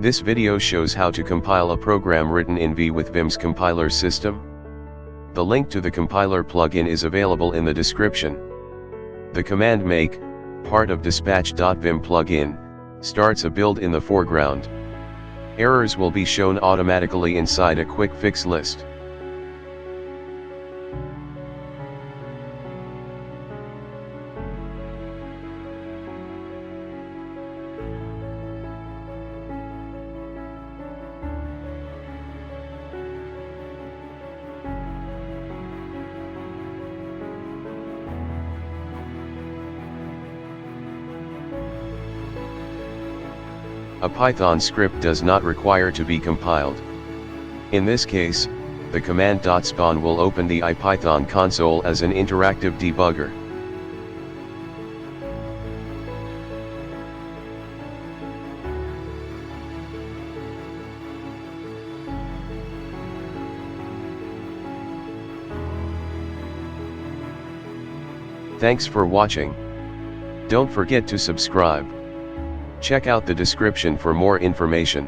This video shows how to compile a program written in V with Vim's compiler system. The link to the compiler plugin is available in the description. The command make, part of dispatch.vim plugin, starts a build in the foreground. Errors will be shown automatically inside a quick fix list. A Python script does not require to be compiled. In this case, the command .spawn will open the IPython console as an interactive debugger. Thanks for watching. Don't forget to subscribe. Check out the description for more information.